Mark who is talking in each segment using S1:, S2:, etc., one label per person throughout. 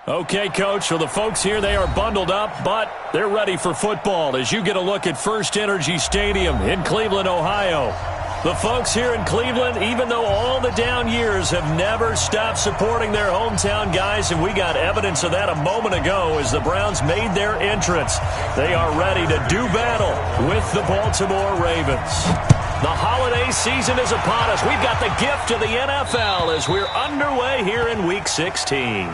S1: Okay, Coach, so the folks here, they are bundled up, but they're ready for football as you get a look at First Energy Stadium in Cleveland, Ohio. The folks here in Cleveland, even though all the down years, have never stopped supporting their hometown guys, and we got evidence of that a moment ago as the Browns made their entrance. They are ready to do battle with the Baltimore Ravens. The holiday season is upon us. We've got the gift of the NFL as we're underway here in Week 16.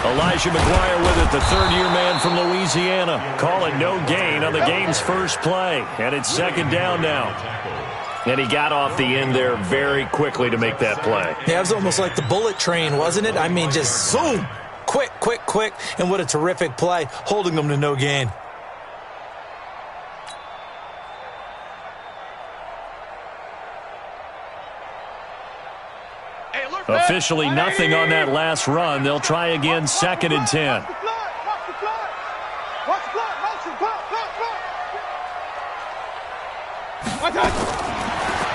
S1: Elijah McGuire with it, the third-year man from Louisiana. Call it no gain on the game's first play, and it's second down now. And he got off the end there very quickly to make that play.
S2: Yeah, it was almost like the bullet train, wasn't it? I mean, just zoom, quick, quick, quick, and what a terrific play, holding them to no gain.
S1: Officially nothing on that last run. They'll try again, second and 10.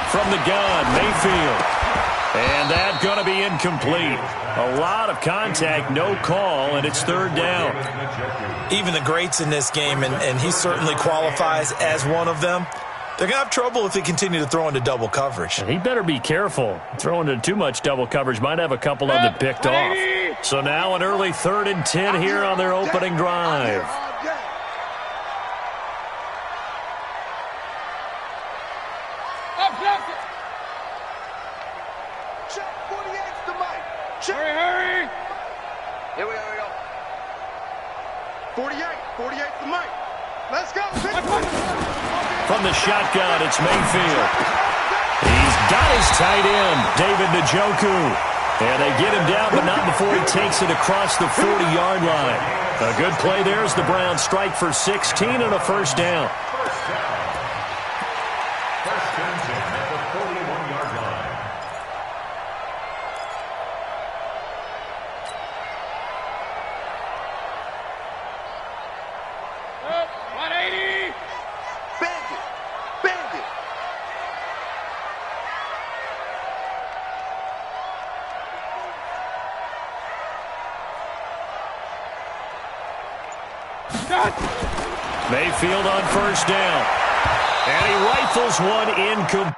S1: From the gun, Mayfield. And that's going to be incomplete. A lot of contact, no call, and it's third down.
S2: Even the greats in this game, and he certainly qualifies as one of them, they're going to have trouble if they continue to throw into double coverage.
S1: He better be careful. Throwing into too much double coverage might have a couple of them picked off. So now an early third and 10 here on their opening drive.
S3: Hurry! Here we go. 48 to Mike. Let's go.
S1: From the shotgun, it's Mayfield. He's got his tight end, David Njoku. And they get him down, but not before he takes it across the 40-yard line. A good play there as the Browns strike for 16 and a first down. Mayfield on first down. And he rifles one incomplete.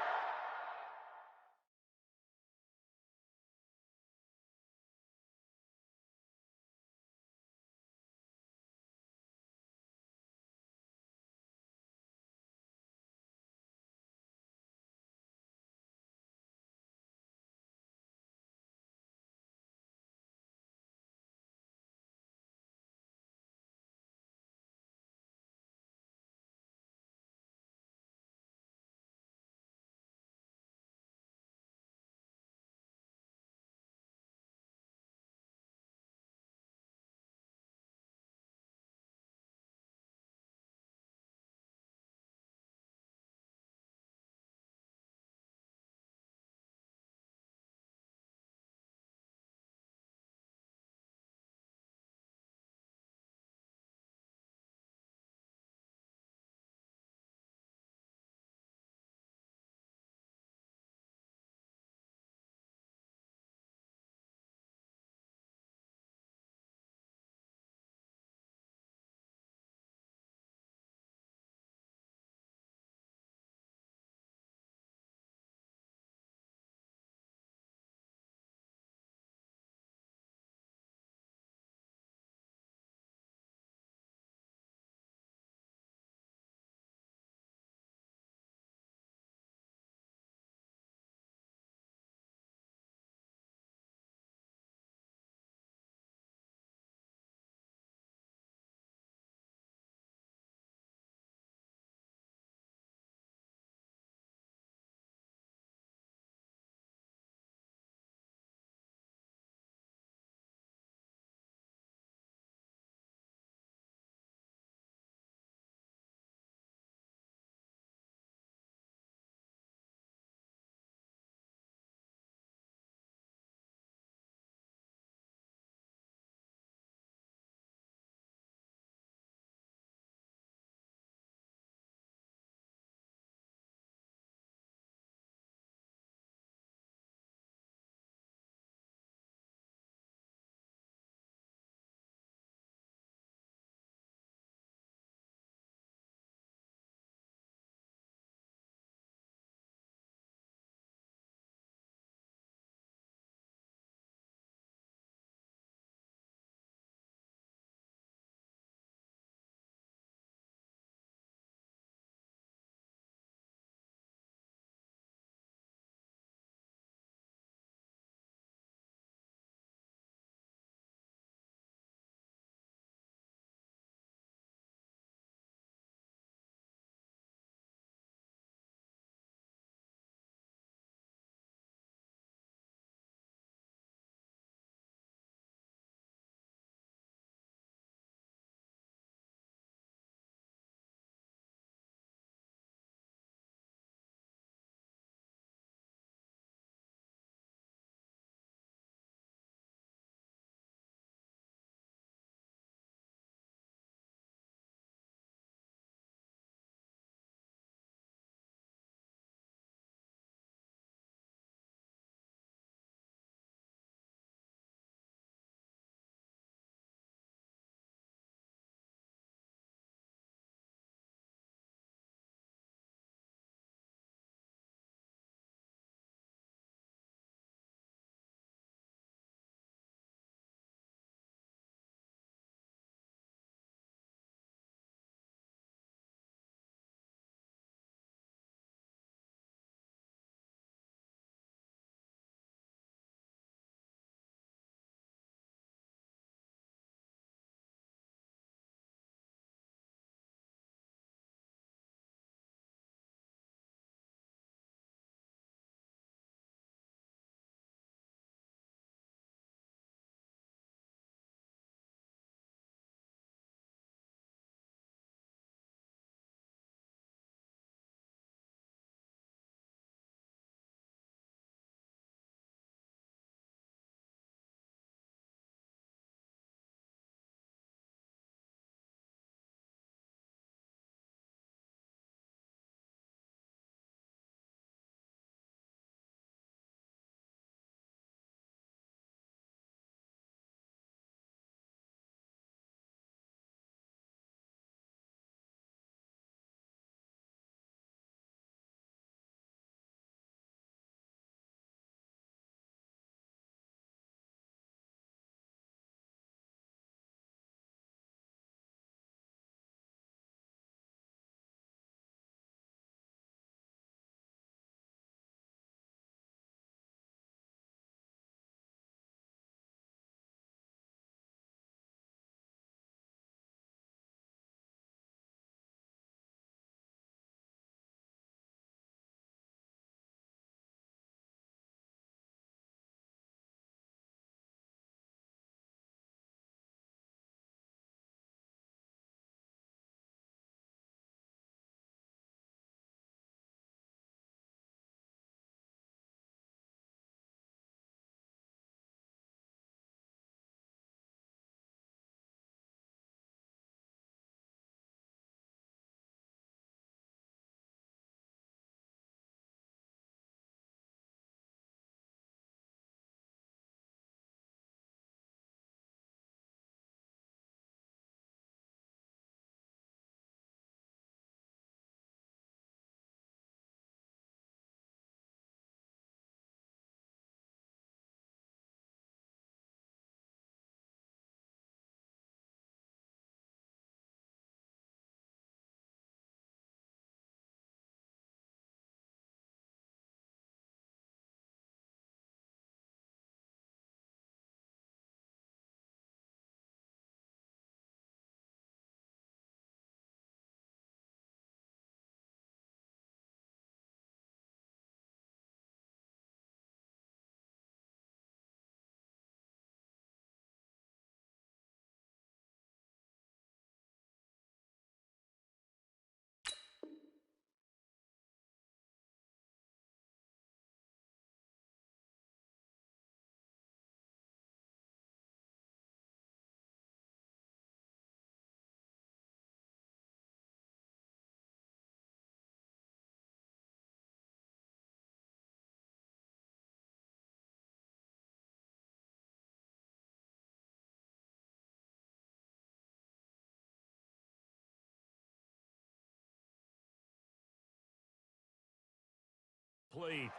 S1: complete.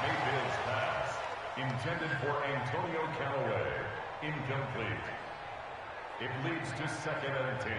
S4: Mayfield's pass, intended for Antonio Callaway, incomplete. It leads to 2nd and 10.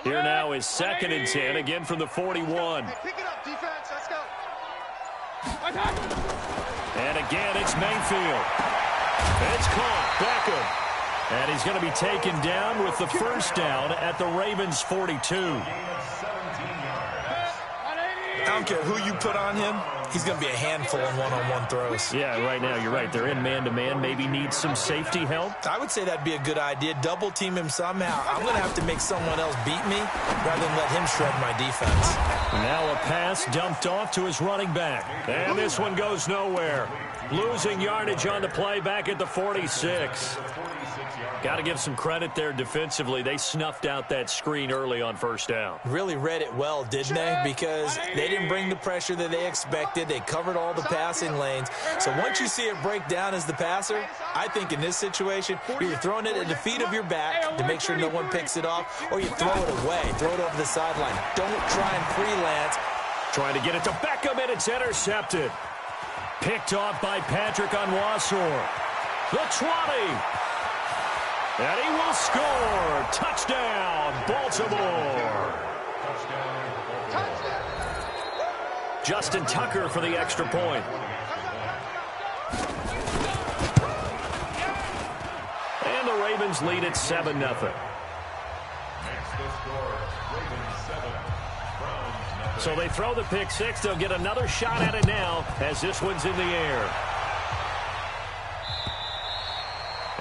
S1: Here now is 2nd and 10, again from the 41.
S3: Hey, pick it up, defense. Let's go.
S1: And again, it's Mayfield. It's caught. Beckham. And he's going to be taken down with the first down at the Ravens' 42.
S2: I don't care who you put on him. He's going to be a handful in one-on-one throws.
S1: Yeah, right now, you're right. They're in man-to-man. Maybe needs some safety help.
S2: I would say that'd be a good idea. Double team him somehow. I'm going to have to make someone else beat me rather than let him shred my defense.
S1: Now a pass dumped off to his running back. And this one goes nowhere. Losing yardage on the play back at the 46. Got to give some credit there defensively. They snuffed out that screen early on first down.
S2: Really read it well, didn't they? Because they didn't bring the pressure that they expected. They covered all the passing lanes. So once you see it break down as the passer, I think in this situation, you're throwing it at the feet of your back to make sure no one picks it off, or you throw it away, throw it over the sideline. Don't try and freelance.
S1: Trying to get it to Beckham, and it's intercepted. Picked off by Patrick Onwuasor. The 20. And he will score. Touchdown, Baltimore. Justin Tucker for the extra point. And the Ravens lead at 7-0. So they throw the pick six. They'll get another shot at it now as this one's in the air.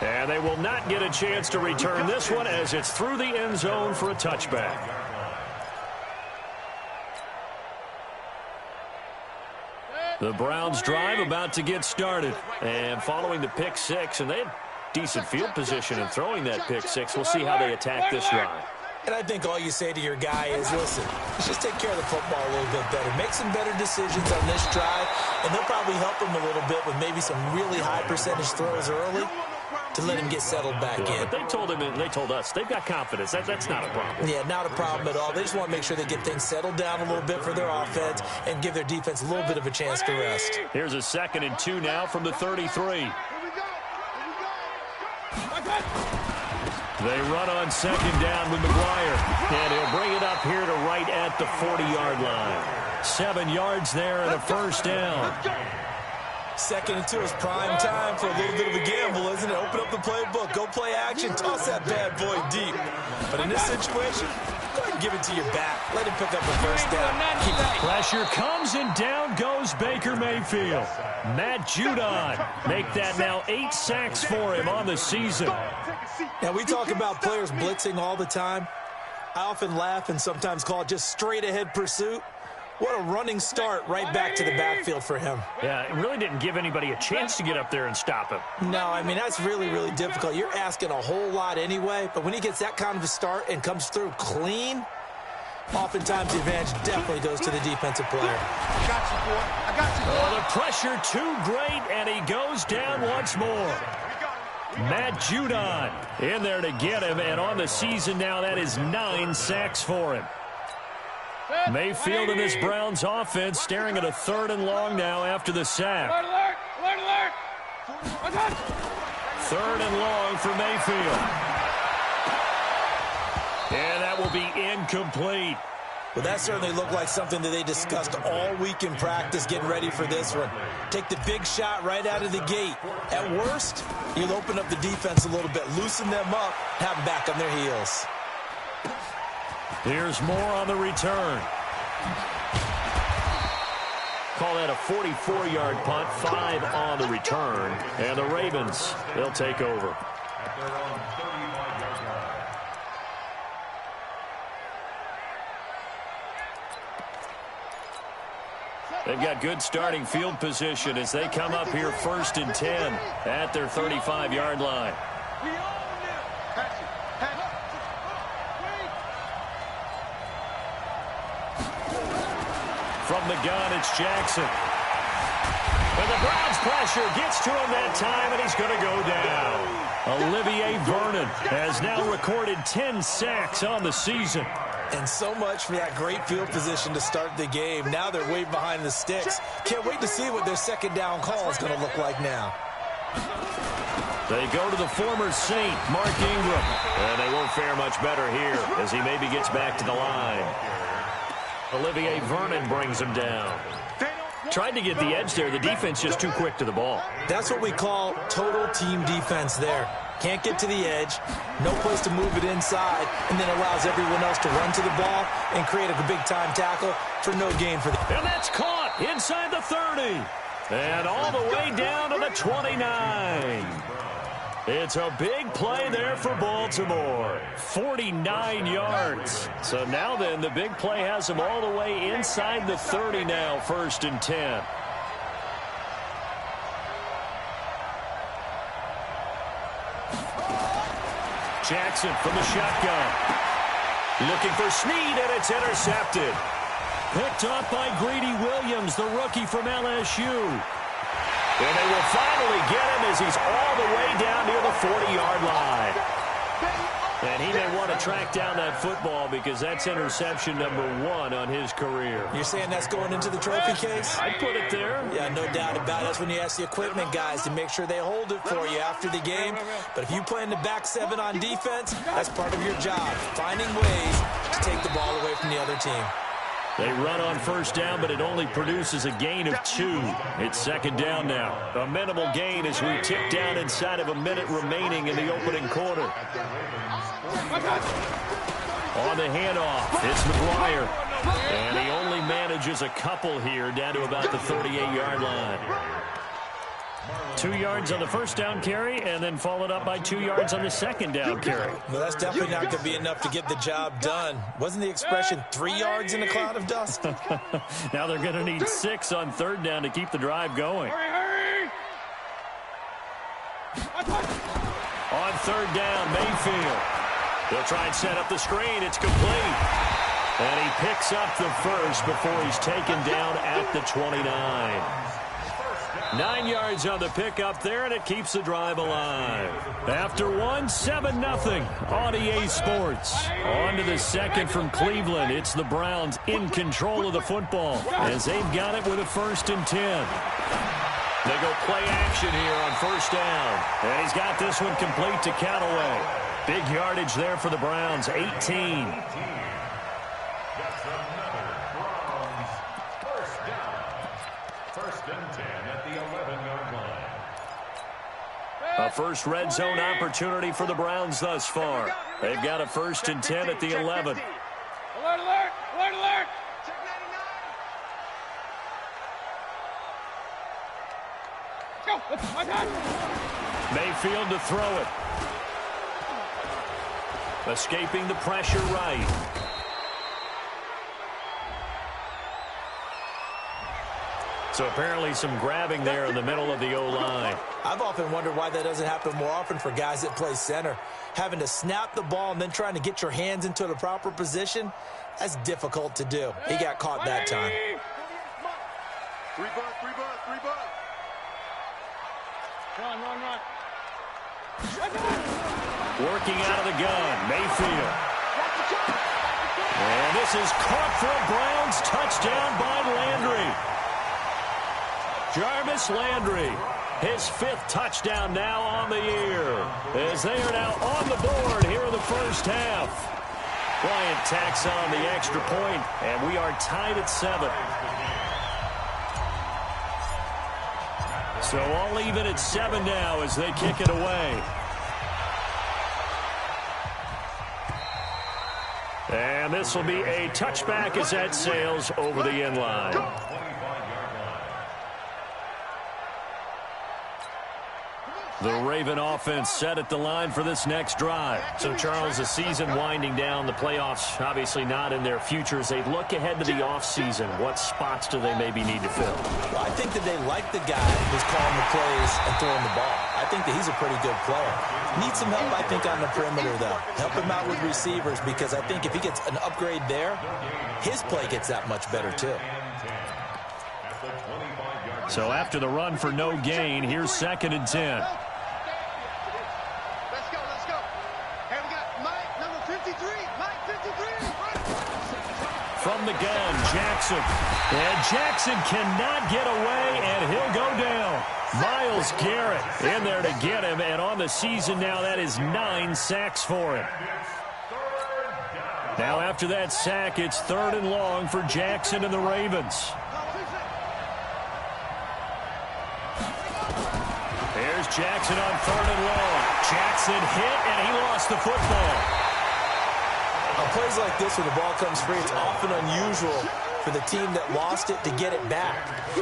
S1: And they will not get a chance to return this one as it's through the end zone for a touchback. The Browns drive about to get started. And following the pick six, and they had decent field position in throwing that pick six. We'll see how they attack this drive.
S2: And I think all you say to your guy is, listen, let's just take care of the football a little bit better. Make some better decisions on this drive, and they'll probably help him a little bit with maybe some really high percentage throws early to let him get settled back in.
S1: But they told him, and they told us, they've got confidence. That's not a problem.
S2: Yeah, not a problem at all. They just want to make sure they get things settled down a little bit for their offense and give their defense a little bit of a chance to rest.
S1: Here's a 2nd and 2 now from the 33. They run on 2nd down with McGuire. And he'll bring it up here to right at the 40-yard line. 7 yards there and a first down.
S2: 2nd and 2 is prime time for a little bit of a gamble, isn't it? Open up the playbook, go play action, toss that bad boy deep. But in this situation, go ahead and give it to your back. Let him pick up the first down. Keep it.
S1: Pressure comes, and down goes Baker Mayfield. Matt Judon make that now 8 sacks for him on the season.
S2: Now, we talk about players blitzing all the time. I often laugh and sometimes call it just straight-ahead pursuit. What a running start right back to the backfield for him.
S1: Yeah, it really didn't give anybody a chance to get up there and stop him.
S2: No, I mean, that's really, really difficult. You're asking a whole lot anyway, but when he gets that kind of a start and comes through clean, oftentimes the advantage definitely goes to the defensive player.
S3: I got you, boy. I got you, boy.
S1: Oh, the pressure too great, and he goes down once more. Matt Judon in there to get him, and on the season now, that is 9 sacks for him. Mayfield and this Browns offense staring at a 3rd and long now after the sack.
S5: Alert!
S1: 3rd and long for Mayfield. And that will be incomplete.
S2: Well, that certainly looked like something that they discussed all week in practice getting ready for this one. Take the big shot right out of the gate. At worst, you'll open up the defense a little bit, loosen them up, have them back on their heels.
S1: Here's more on the return. Call that a 44-yard punt, 5 on the return. And the Ravens, they'll take over.
S4: At their own 35-yard line.
S1: They've got good starting field position as they come up here 1st and 10 at their 35-yard line. From the gun, it's Jackson. And the Browns pressure gets to him that time, and he's going to go down. Olivier Vernon has now recorded 10 sacks on the season.
S2: And so much for that great field position to start the game. Now they're way behind the sticks. Can't wait to see what their 2nd down call is going to look like now.
S1: They go to the former Saint, Mark Ingram. And they won't fare much better here as he maybe gets back to the line. Olivier Vernon brings him down. Tried to get the edge there. The defense just too quick to the ball.
S2: That's what we call total team defense there. Can't get to the edge, no place to move it inside, and then allows everyone else to run to the ball and create a big-time tackle for no gain for them.
S1: And that's caught inside the 30. And all the way down to the 29. It's a big play there for Baltimore. 49 yards. So now then, the big play has them all the way inside the 30 now, 1st and 10. Jackson from the shotgun. Looking for Snead, and it's intercepted. Picked up by Greedy Williams, the rookie from LSU. And they will finally get him as he's all the way down near the 40-yard line. And he may want to track down that football because that's interception number 1 on his career.
S2: You're saying that's going into the trophy case?
S1: I'd put it there.
S2: Yeah, no doubt about it. That's when you ask the equipment guys to make sure they hold it for you after the game. But if you play in the back 7 on defense, that's part of your job, finding ways to take the ball away from the other team.
S1: They run on 1st down, but it only produces a gain of 2. It's 2nd down now. A minimal gain as we tick down inside of a minute remaining in the opening quarter. On the handoff, it's McGuire. And he only manages a couple here down to about the 38-yard line. 2 yards on the 1st down carry, and then followed up by 2 yards on the 2nd down carry.
S2: Well, that's definitely not going to be enough to get the job done. Wasn't the expression 3 yards in a cloud of dust?
S1: Now they're going to need 6 on 3rd down to keep the drive going.
S5: Hurry!
S1: On 3rd down, Mayfield. They'll try and set up the screen. It's complete. And he picks up the first before he's taken down at the 29. 9 yards on the pickup there, and it keeps the drive alive. After 1, 7-0 on EA Sports. On to the 2nd from Cleveland. It's the Browns in control of the football as they've got it with a 1st and 10. They go play action here on 1st down. And he's got this one complete to Callaway. Big yardage there for the Browns, 18.
S4: That's another Browns 1st down. 1st and 10 at the 11-yard line.
S1: A first red zone opportunity for the Browns thus far. They've got a 1st and 10 at the 11.
S5: Alert, alert! Alert, alert! Let's go!
S1: Mayfield to throw it. Escaping the pressure right. So apparently some grabbing there in the middle of the O-line.
S2: I've often wondered why that doesn't happen more often for guys that play center. Having to snap the ball and then trying to get your hands into the proper position, that's difficult to do. He got caught that time.
S3: 3 bucks.
S5: Run.
S1: Working out of the gun, Mayfield. And this is caught for a Browns touchdown by Landry. Jarvis Landry, his 5th touchdown now on the year, as they are now on the board here in the first half. Bryant tacks on the extra point, and we are tied at 7. So all even at 7 now as they kick it away. And this will be a touchback as that sails over the end line. The Raven offense set at the line for this next drive. So, Charles, the season winding down, the playoffs obviously not in their future. As they look ahead to the offseason, what spots do they maybe need to fill?
S2: Well, I think that they like the guy who's calling the plays and throwing the ball. I think that he's a pretty good player. Needs some help, I think, on the perimeter, though. Help him out with receivers, because I think if he gets an upgrade there, his play gets that much better, too.
S1: So after the run for no gain, here's 2nd and 10. From the gun, Jackson. And Jackson cannot get away, and he'll go down. Myles Garrett in there to get him, and on the season now, that is 9 sacks for him. Now after that sack, it's 3rd and long for Jackson and the Ravens. There's Jackson on 3rd and long. Jackson hit, and he lost the football.
S2: Plays like this when the ball comes free, it's often unusual for the team that lost it to get it back,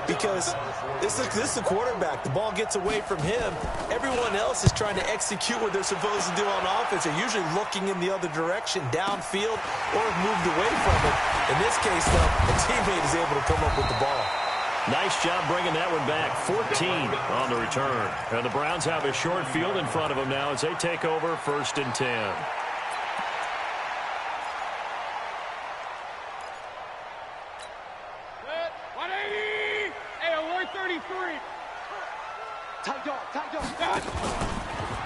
S2: because this is the quarterback. The ball gets away from him. Everyone else is trying to execute what they're supposed to do on offense. They're usually looking in the other direction, downfield, or have moved away from it. In this case, though, a teammate is able to come up with the ball.
S1: Nice job bringing that one back. 14 on the return. And the Browns have a short field in front of them now as they take over 1st and 10.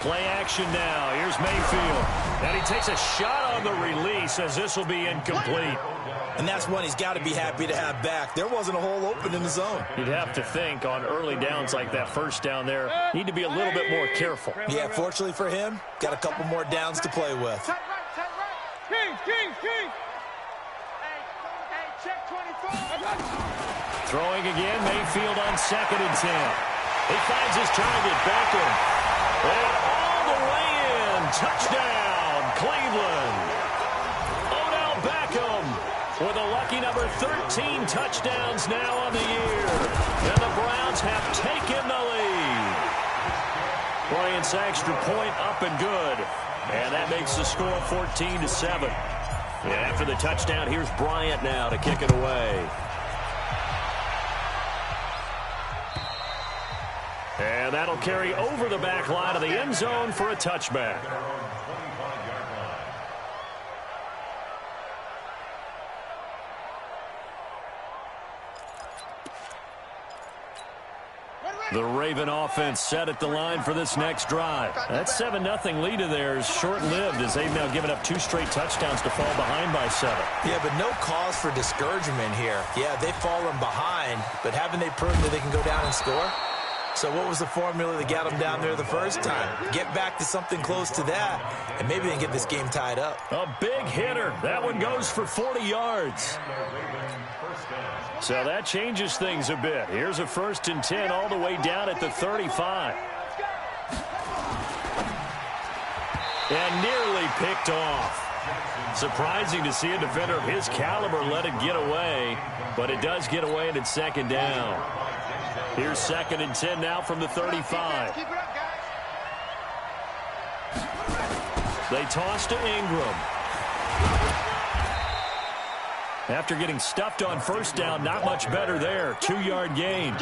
S1: Play action now. Here's Mayfield. And he takes a shot on the release as this will be incomplete.
S2: And that's one he's got to be happy to have back. There wasn't a hole open in the zone.
S1: You'd have to think on early downs like that first down there, need to be a little bit more careful.
S2: Yeah, fortunately for him, got a couple more downs to play with.
S1: Throwing again, Mayfield on 2nd and 10. He finds his target, Beckham. And all the way in. Touchdown, Cleveland. Odell Beckham with a lucky number 13 touchdowns now on the year. And the Browns have taken the lead. Bryant's extra point up and good. And that makes the score 14-7. And after the touchdown, here's Bryant now to kick it away. And that'll carry over the back line of the end zone for a touchback. The Raven offense set at the line for this next drive. That 7-0 lead of theirs short-lived as they've now given up 2 straight touchdowns to fall behind by 7.
S2: Yeah, but no cause for discouragement here. Yeah, they've fallen behind, but haven't they proven that they can go down and score? So what was the formula that got them down there the first time? Get back to something close to that, and maybe they can get this game tied up.
S1: A big hitter. That one goes for 40 yards. So that changes things a bit. Here's a 1st and 10 all the way down at the 35. And nearly picked off. Surprising to see a defender of his caliber let it get away, but it does get away and it's 2nd down. Here's 2nd and 10 now from the 35. They toss to Ingram. After getting stuffed on 1st down, not much better there. 2-yard gain.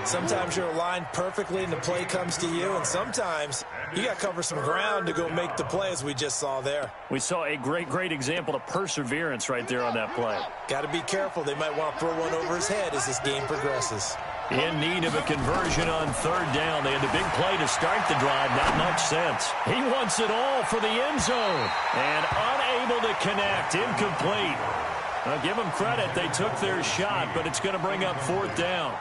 S2: Sometimes you're aligned perfectly and the play comes to you, and sometimes you got to cover some ground to go make the play, as we just saw there.
S1: We saw a great example of perseverance right there on that play.
S2: Got to be careful. They might want to throw one over his head as this game progresses.
S1: In need of a conversion on third down. They had the big play to start the drive. Not much sense. He wants it all for the end zone. And unable to connect. Incomplete. I'll give them credit. They took their shot, but it's going to bring up fourth down.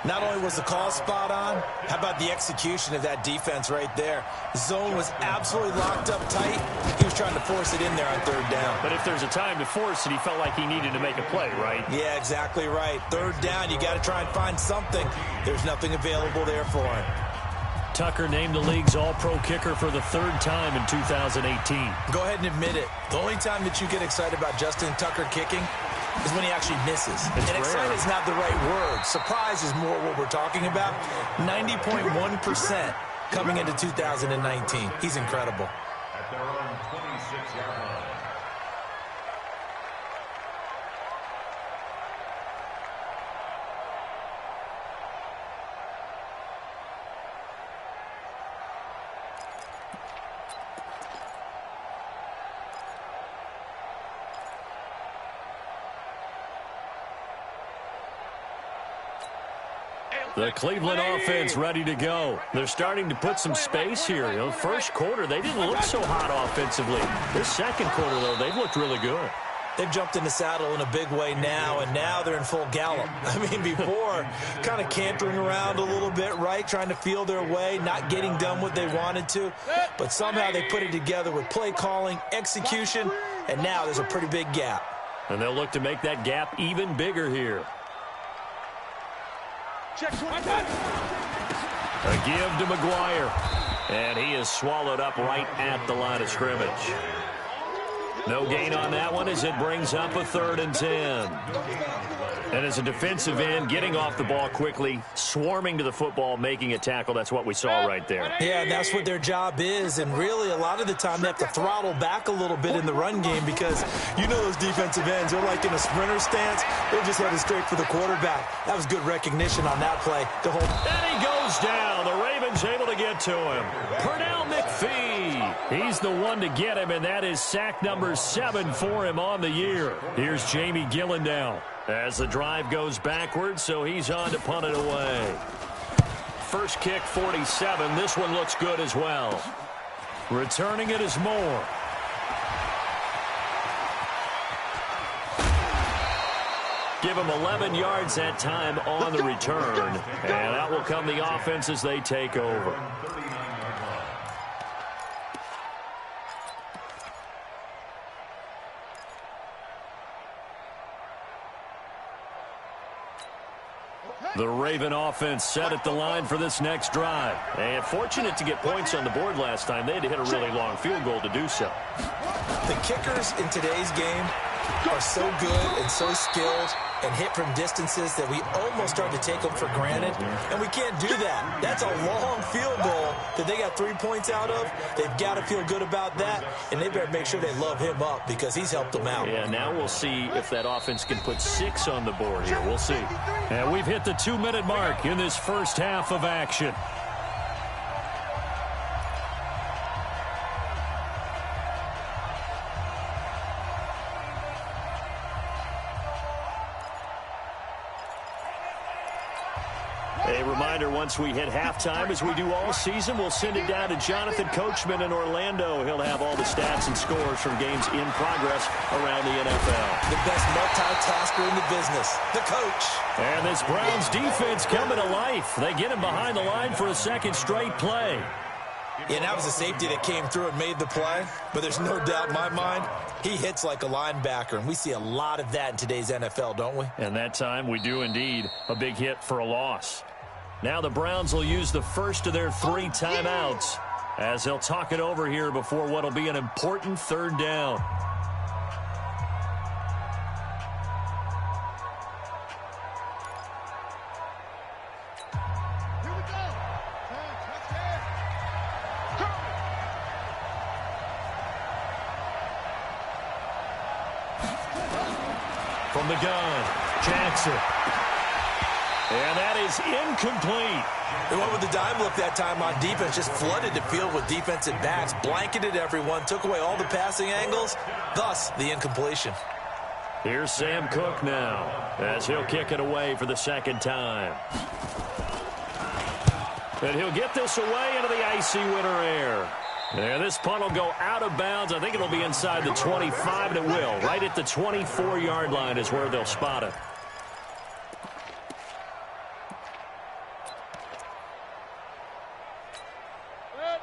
S2: Not only was the call spot on, how about the execution of that defense right there? Zone was absolutely locked up tight. He was trying to force it in there on third down.
S1: But if there's a time to force it, he felt like he needed to make a play, right?
S2: Yeah, exactly right. Third down, you got to try and find something. There's nothing available there for him.
S1: Tucker named the league's all-pro kicker for the third time in 2018.
S2: Go ahead and admit it. The only time that you get excited about Justin Tucker kicking is when he actually misses. And excited is not the right word. Surprise is more what we're talking about. 90.1% coming into 2019. He's incredible.
S4: At their own 26-yard line.
S1: The Cleveland offense ready to go. They're starting to put some space here. You know, first quarter, they didn't look so hot offensively. This second quarter, though, they've looked really good.
S2: They've jumped in the saddle in a big way now, and now they're in full gallop. I mean, before, kind of cantering around a little bit, right, trying to feel their way, not getting done what they wanted to. But somehow they put it together with play calling, execution, and now there's a pretty big gap.
S1: And they'll look to make that gap even bigger here.
S5: Check.
S1: A give to McGuire. And he is swallowed up right at the line of scrimmage. No gain on that one as it brings up a 3rd and 10. And as a defensive end, getting off the ball quickly, swarming to the football, making a tackle, that's what we saw right there.
S2: Yeah, and that's what their job is. And really, a lot of the time, they have to throttle back a little bit in the run game because you know those defensive ends, they're like in a sprinter stance. They're just headed straight for the quarterback. That was good recognition on that play to hold.
S1: And he goes down. The Ravens able to get to him. Pernell McPhee. He's the one to get him, and that is sack number 7 for him on the year. Here's Jamie Gillendow as the drive goes backwards, so he's on to punt it away. First kick, 47. This one looks good as well. Returning it is Moore. Give him 11 yards that time on the return. And out will come the offense as they take over. The Raven offense set at the line for this next drive. And fortunate to get points on the board last time. They had to hit a really long field goal to do so.
S2: The kickers in today's game are so good and so skilled and hit from distances that we almost start to take them for granted. And we can't do that. That's a long field goal that they got 3 points out of. They've got to feel good about that, and they better make sure they love him up because he's helped them out.
S1: Yeah, now we'll see if that offense can put 6 on the board here. We'll see. And we've hit the 2-minute mark in this first half of action. A reminder, once we hit halftime, as we do all season, we'll send it down to Jonathan Coachman in Orlando. He'll have all the stats and scores from games in progress around the NFL.
S2: The best multitasker in the business, the coach.
S1: And this Browns defense coming to life. They get him behind the line for a second straight play.
S2: Yeah, that was a safety that came through and made the play. But there's no doubt in my mind, he hits like a linebacker. And we see a lot of that in today's NFL, don't we?
S1: And that time we do indeed. A big hit for a loss. Now the Browns will use the first of their 3 timeouts as they'll talk it over here before what will be an important 3rd down. From the gun, Jackson. And that is incomplete.
S2: They went with the dime look that time on defense, just flooded the field with defensive backs, blanketed everyone, took away all the passing angles, thus the incompletion.
S1: Here's Sam Cook now, as he'll kick it away for the second time. And he'll get this away into the icy winter air. And this punt will go out of bounds. I think it'll be inside the 25, and it will. Right at the 24-yard line is where they'll spot it.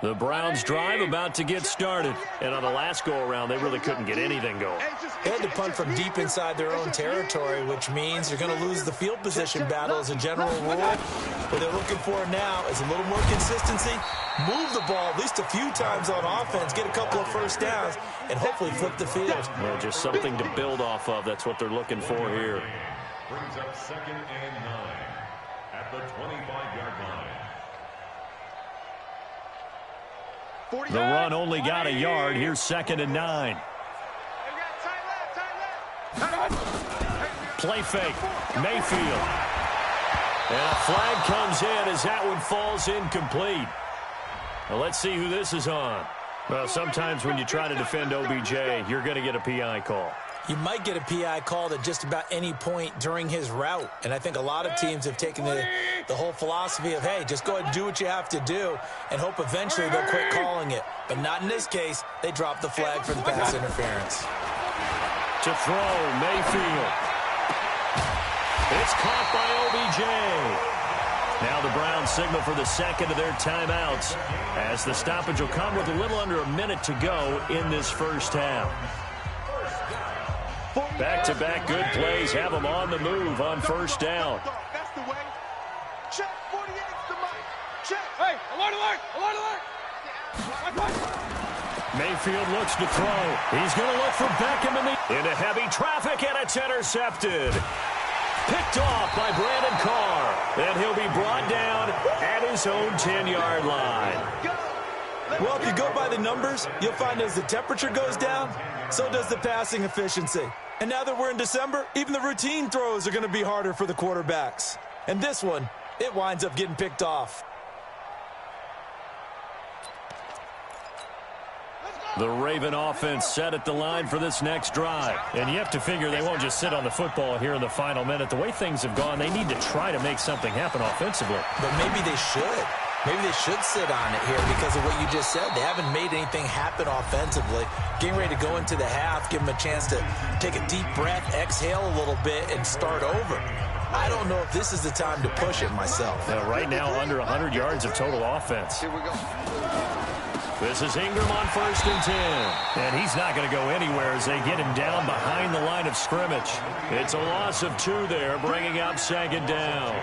S1: The Browns drive about to get started. And on the last go-around, they really couldn't get anything going.
S2: They had to punt from deep inside their own territory, which means you're going to lose the field position battle as a general rule. What they're looking for now is a little more consistency, move the ball at least a few times on offense, get a couple of first downs, and hopefully flip the field.
S1: Well, just something to build off of. That's what they're looking for here.
S4: Brings up 2nd and 9 at the 25-yard line.
S1: The run only got a yard. Here's 2nd and 9. Play fake. Mayfield. And a flag comes in as that one falls incomplete. Well, let's see who this is on. Well, sometimes when you try to defend OBJ, you're going to get a PI call.
S2: You might get a PI called at just about any point during his route. And I think a lot of teams have taken the whole philosophy of, hey, just go ahead and do what you have to do and hope eventually they'll quit calling it. But not in this case. They dropped the flag for the pass interference.
S1: To throw, Mayfield. It's caught by OBJ. Now the Browns signal for the second of their timeouts as the stoppage will come with a little under a minute to go in this first half. Back-to-back good plays have them on the move on first down.
S3: That's the way. Check 48's the mic. Check.
S5: Hey, alert, alert, alert, alert.
S1: Mayfield looks to throw. He's going to look for Beckham into heavy traffic, and it's intercepted. Picked off by Brandon Carr. And he'll be brought down at his own 10-yard line.
S2: Well, if you go by the numbers, you'll find as the temperature goes down, so does the passing efficiency. And now that we're in December, even the routine throws are going to be harder for the quarterbacks. And this one, it winds up getting picked off.
S1: The Raven offense set at the line for this next drive. And you have to figure they won't just sit on the football here in the final minute. The way things have gone, they need to try to make something happen offensively.
S2: But maybe they should. Maybe they should sit on it here because of what you just said. They haven't made anything happen offensively. Getting ready to go into the half, give them a chance to take a deep breath, exhale a little bit, and start over. I don't know if this is the time to push it myself.
S1: Right now, under 100 yards of total offense.
S3: Here we go.
S1: This is Ingram on 1st and 10. And he's not going to go anywhere as they get him down behind the line of scrimmage. It's a loss of 2 there, bringing up 2nd down.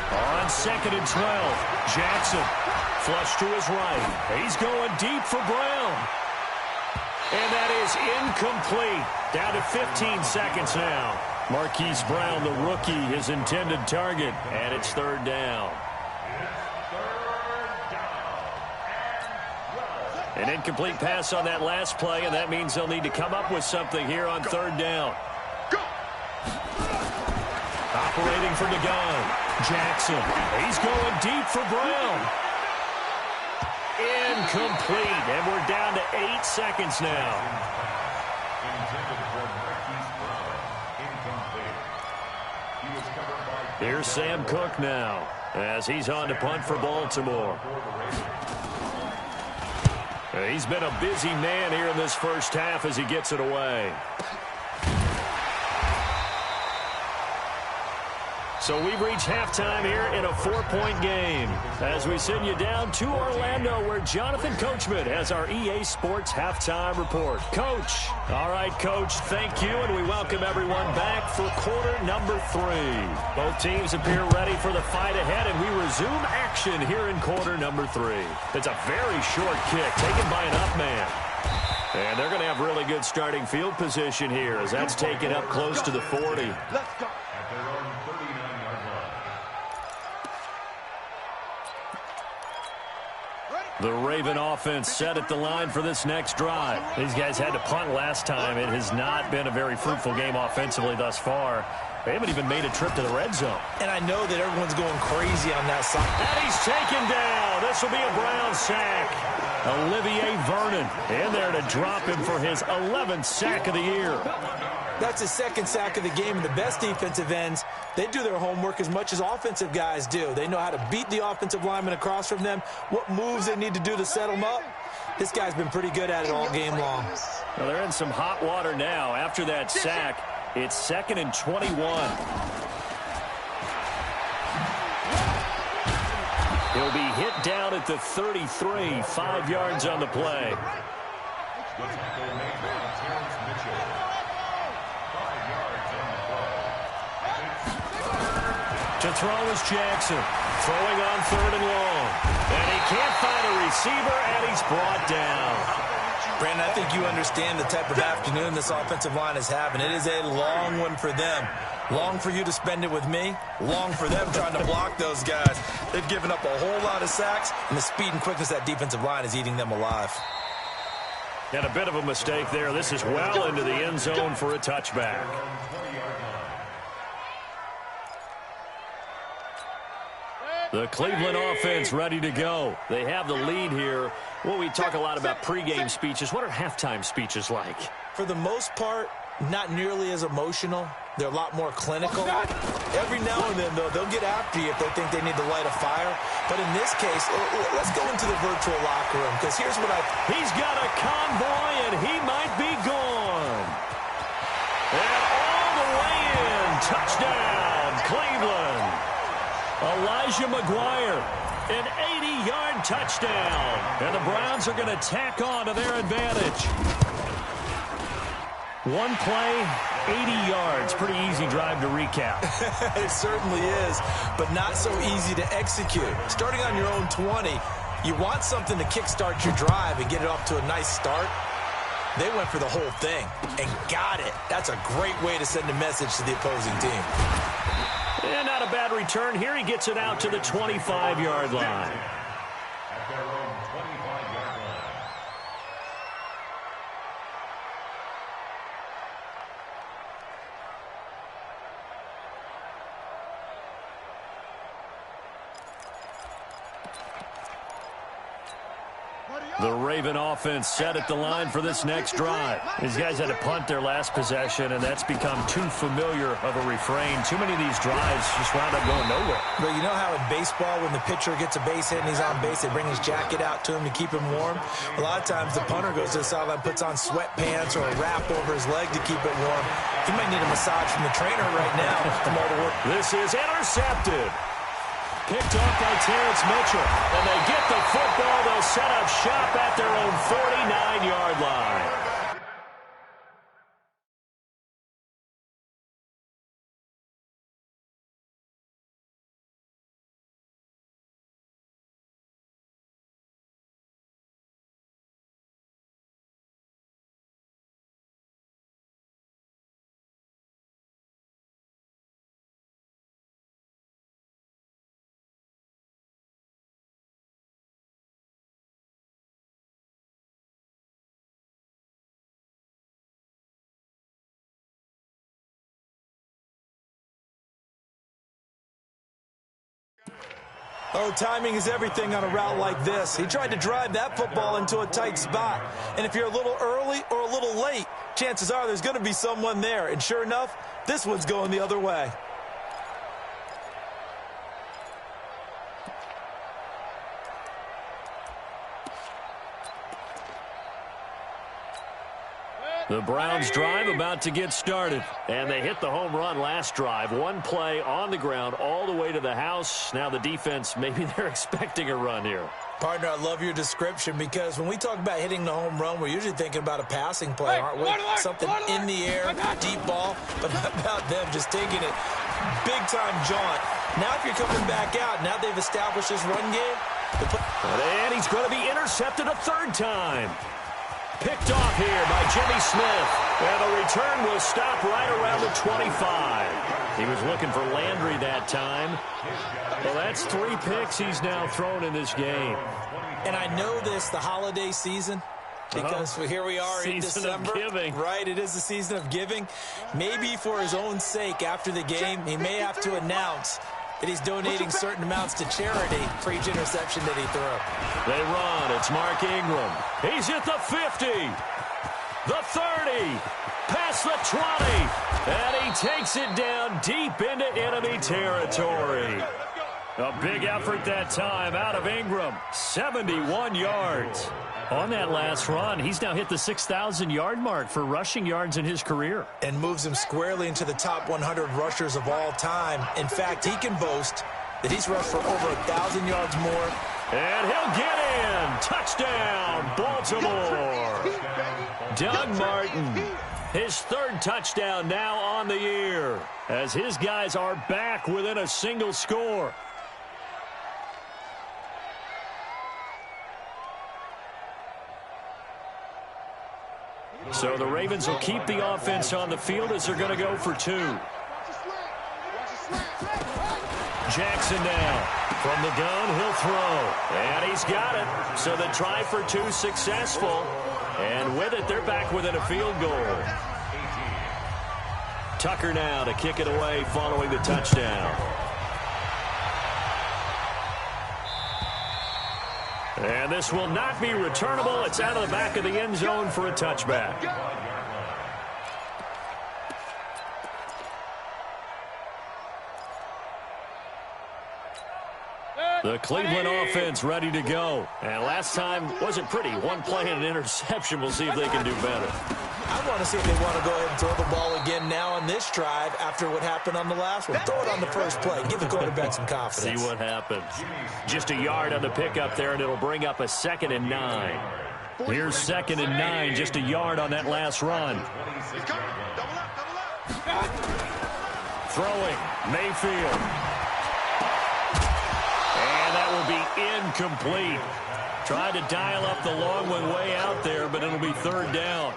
S1: On 2nd and 12, Jackson flush to his right. He's going deep for Brown. And that is incomplete. Down to 15 seconds now. Marquise Brown, the rookie, his intended target. And it's 3rd down. An incomplete pass on that last play, and that means they'll need to come up with something here on 3rd down. Operating from the gun, Jackson. He's going deep for Brown. Incomplete, and we're down to 8 seconds now. Here's Sam Cook now, as he's on to punt for Baltimore. He's been a busy man here in this first half as he gets it away. So we've reached halftime here in a 4-point game as we send you down to Orlando where Jonathan Coachman has our EA Sports Halftime Report. Coach. All right, Coach, thank you, and we welcome everyone back for quarter number 3. Both teams appear ready for the fight ahead, and we resume action here in quarter number 3. It's a very short kick taken by an up man. And they're going to have really good starting field position here as that's taken up close to the 40.
S3: Let's go.
S1: The Raven offense set at the line for this next drive. These guys had to punt last time. It has not been a very fruitful game offensively thus far. They haven't even made a trip to the red zone.
S2: And I know that everyone's going crazy on that side.
S1: And he's taken down. This will be a Brown sack. Olivier Vernon in there to drop him for his 11th sack of the year.
S2: That's his second sack of the game, and the best defensive ends, they do their homework as much as offensive guys do. They know how to beat the offensive lineman across from them, what moves they need to do to set them up. This guy's been pretty good at it all game long.
S1: Well, they're in some hot water now. After that sack, it's 2nd and 21. He'll be hit down at the 33, 5 yards on the play. To throw is Jackson, throwing on 3rd and long. And he can't find a receiver, and he's brought down.
S2: Brandon, I think you understand the type of afternoon this offensive line is having. It is a long one for them. Long for you to spend it with me. Long for them trying to block those guys. They've given up a whole lot of sacks, and the speed and quickness of that defensive line is eating them alive.
S1: And a bit of a mistake there. This is well into the end zone for a touchback. The Cleveland offense ready to go. They have the lead here. Well, we talk a lot about pregame speeches. What are halftime speeches like?
S2: For the most part, not nearly as emotional. They're a lot more clinical. Every now and then, though, they'll get after you if they think they need to light a fire. But in this case, let's go into the virtual locker room, because here's what
S1: He's got a convoy, and he might be gone. And all the way in. Touchdown, Cleveland. Elijah McGuire, an 80-yard touchdown. And the Browns are going to tack on to their advantage. One play, 80 yards. Pretty easy drive to recap.
S2: It certainly is, but not so easy to execute. Starting on your own 20, you want something to kickstart your drive and get it off to a nice start. They went for the whole thing and got it. That's a great way to send a message to the opposing team.
S1: And not a bad return. Here he gets it out to the 25-yard line.
S4: At their own 25-yard line.
S1: The Raven offense set at the line for this next drive. These guys had to punt their last possession, and that's become too familiar of a refrain. Too many of these drives just wound up going nowhere.
S2: But you know how in baseball, when the pitcher gets a base hit and he's on base, they bring his jacket out to him to keep him warm? A lot of times the punter goes to the sideline, puts on sweatpants or a wrap over his leg to keep it warm. He might need a massage from the trainer right now from all the work.
S1: This is intercepted. Picked off by Terrence Mitchell. And they get the football. They'll set up shop at their own 49-yard line.
S2: Oh, timing is everything on a route like this. He tried to drive that football into a tight spot. And if you're a little early or a little late, chances are there's going to be someone there. And sure enough, this one's going the other way.
S1: The Browns drive about to get started. And they hit the home run last drive. One play on the ground all the way to the house. Now the defense, maybe they're expecting a run here.
S2: Partner, I love your description, because when we talk about hitting the home run, we're usually thinking about a passing play, aren't we? Something in the air, deep ball. But how about them just taking it big-time jaunt? Now if you're coming back out, now they've established this run game.
S1: And he's going to be intercepted a third time. Picked off here by Jimmy Smith. And the return will stop right around the 25. He was looking for Landry that time. Well, that's 3 picks he's now thrown in this game.
S2: And I know this, the holiday season, because here we are in December.
S1: Season of giving.
S2: Right, it is the season of giving. Maybe for his own sake after the game, he may have to announce And he's donating certain amounts to charity for each interception that he threw.
S1: They run. It's Mark Ingram. He's at the 50. The 30. Past the 20. And he takes it down deep into enemy territory. A big effort that time out of Ingram. 71 yards. On that last run, he's now hit the 6,000-yard mark for rushing yards in his career.
S2: And moves him squarely into the top 100 rushers of all time. In fact, he can boast that he's rushed for over 1,000 yards more.
S1: And he'll get in. Touchdown, Baltimore. Doug Martin, his third touchdown now on the year, as his guys are back within a single score. So the Ravens will keep the offense on the field as they're going to go for 2. Jackson now. From the gun, he'll throw. And he's got it. So the try for 2 successful. And with it, they're back within a field goal. Tucker now to kick it away following the touchdown. And this will not be returnable. It's out of the back of the end zone for a touchback. The Cleveland offense ready to go. And last time wasn't pretty. One play and an interception. We'll see if they can do better.
S2: I want to see if they want to go ahead and throw the ball again now on this drive after what happened on the last one. Throw it on the first play. Give the quarterback some confidence.
S1: See what happens. Just a yard on the pickup there, and it'll bring up a 2nd and 9. Here's 2nd and 9, just a yard on that last run. Throwing, Mayfield. And that will be incomplete. Tried to dial up the long one way out there, but it'll be 3rd down.